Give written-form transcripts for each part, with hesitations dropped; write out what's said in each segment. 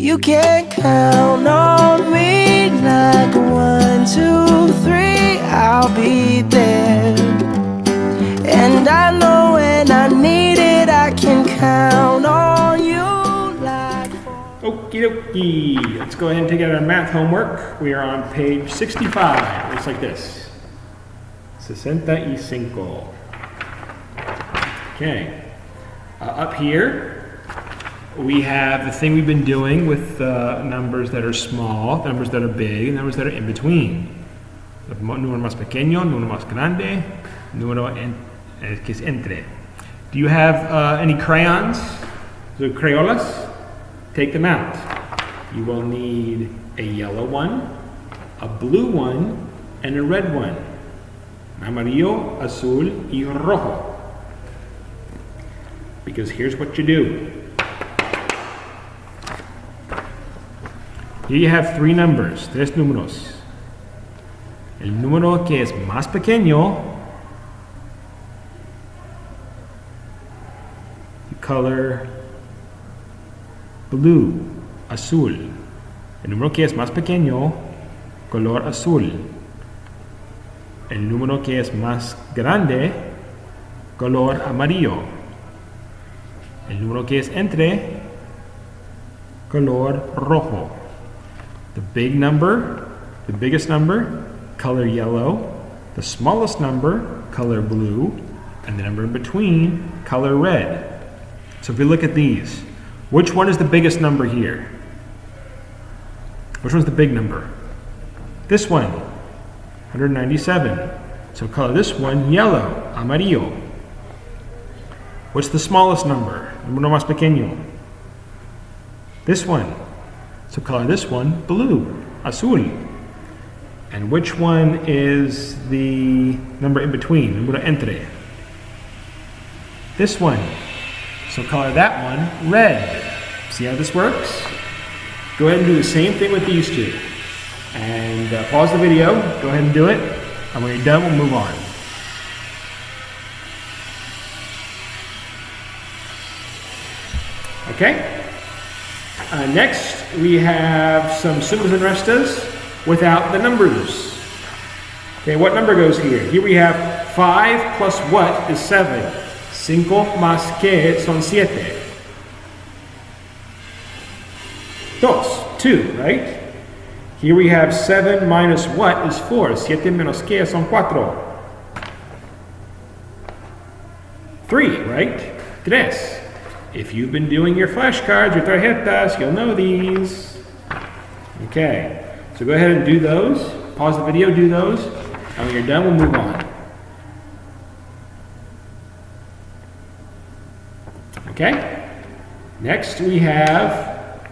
You can count on me like 1, 2, 3, I'll be there. And I know when I need it, I can count on you like 4. Okie dokie. Let's go ahead and take out our math homework. We are on page 65. Looks like this. 65. Okay. Up here, we have the thing we've been doing with numbers that are small, numbers that are big, and numbers that are in between. Número más pequeño, número más grande, número que es entre. Do you have any crayons? So crayolas? Take them out. You will need a yellow one, a blue one, and a red one. Amarillo, azul, y rojo. Because here's what you do. Here you have 3 numbers, 3 números. El número que es más pequeño, you color blue, azul. El número que es más pequeño, color azul. El número que es más grande, color amarillo. El número que es entre, color rojo. The big number, the biggest number, color yellow. The smallest number, color blue. And the number in between, color red. So if we look at these, which one is the biggest number here? Which one's the big number? This one, 197. So color this one yellow, amarillo. What's the smallest number? Número más pequeño. This one. So color this one blue, azul. And which one is the number in between? Número entre. This one. So color that one red. See how this works? Go ahead and do the same thing with these two. And pause the video, go ahead and do it. And when you're done, we'll move on. Okay? Next, we have some sumas and restas without the numbers. Okay, what number goes here? Here we have 5 plus what is 7? 5 más que son 7. 2, right? Here we have 7 minus what is 4? 7 menos que son 4. 3, right? 3. If you've been doing your flashcards, your tarjetas, you'll know these. Okay, so go ahead and do those. Pause the video, do those. And when you're done, we'll move on. Okay, next we have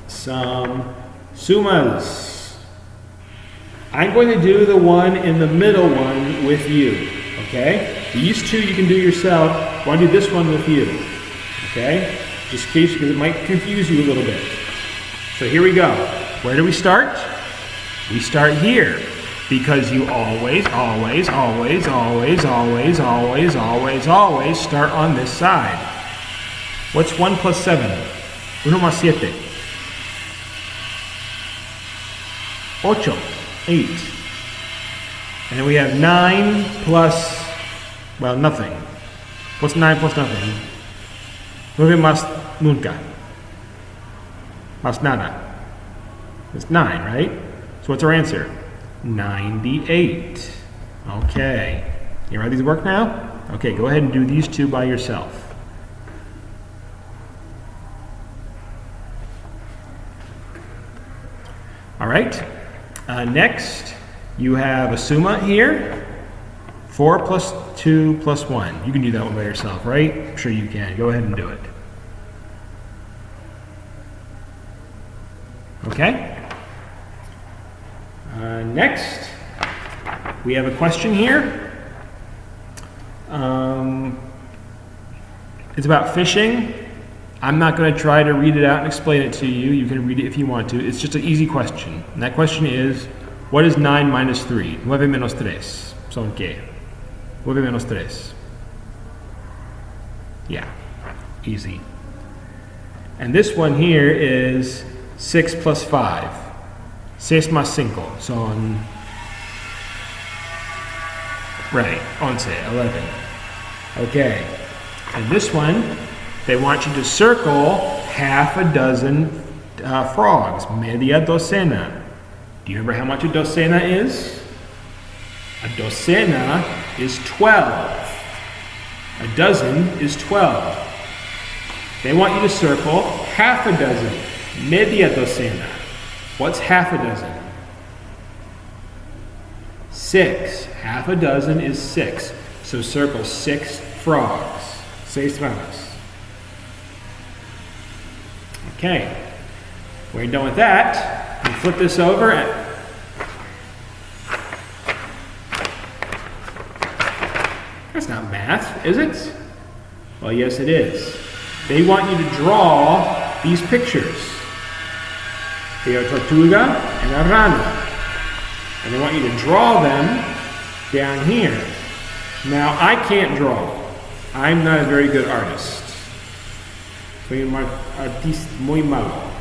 some sumas. I'm going to do the one in the middle one with you. Okay, these two you can do yourself. I want to do this one with you. Okay, just in case, because it might confuse you a little bit. So here we go. Where do we start? We start here, because you always start on this side. What's 1 plus 7? 1 más 7. 8. And then we have 9 plus, well, nothing. What's 9 plus nothing? 9 más nunca. Más nada. It's 9, right? So what's our answer? 98. Okay. You ready to work now? Okay, go ahead and do these two by yourself. All right. Next, you have a summa here. 4 plus 2 plus 1. You can do that one by yourself, right? I'm sure you can. Go ahead and do it. Okay. Next, we have a question here. It's about fishing. I'm not going to try to read it out and explain it to you. You can read it if you want to. It's just an easy question. And that question is, what is 9 minus 3? 9 menos 3. Son qué? 9 menos 3. Yeah, easy. And this one here is 6 plus 5. 6 más 5 son... Right, 11, 11. Okay, and this one, they want you to circle half a dozen frogs, media docena. Do you remember how much a docena is? A docena is 12. A dozen is 12. They want you to circle half a dozen, media docena. What's half a dozen? 6. Half a dozen is 6. So circle 6 frogs. 6 ranas. Okay. When you're done with that, you flip this over and that's not math, is it? Well, yes, it is. They want you to draw these pictures. They are tortuga and a rana. And they want you to draw them down here. Now, I can't draw. I'm not a very good artist. Soy un artista muy malo.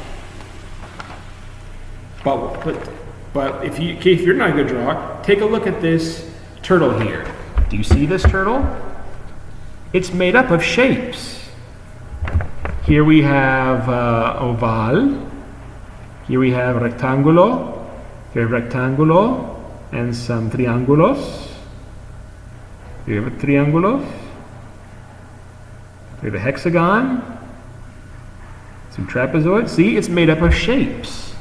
But if you're not a good drawer, take a look at this turtle here. Do you see this turtle? It's made up of shapes. Here we have oval. Here we have rectangulo. Here rectangulo and some triángulos. We have a triángulos. We have a hexagon. Some trapezoids. See, it's made up of shapes.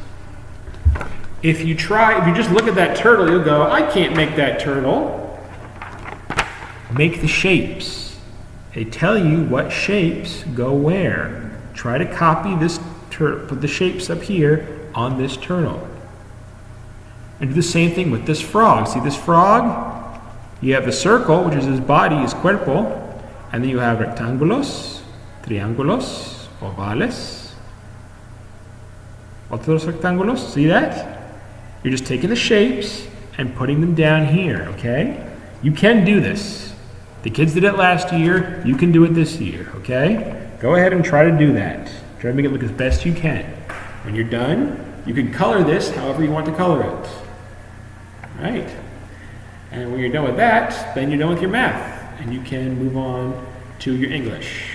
If you just look at that turtle, you'll go, I can't make that turtle. Make the shapes. They tell you what shapes go where. Try to copy this turtle, put the shapes up here on this turtle. And do the same thing with this frog. See this frog? You have the circle, which is his body, his cuerpo, and then you have rectángulos, triángulos, ovales, otros rectángulos. See that? You're just taking the shapes and putting them down here, okay? You can do this. The kids did it last year. You can do it this year, okay? Go ahead and try to do that. Try to make it look as best you can. When you're done, you can color this however you want to color it. Right? And when you're done with that, then you're done with your math. And you can move on to your English.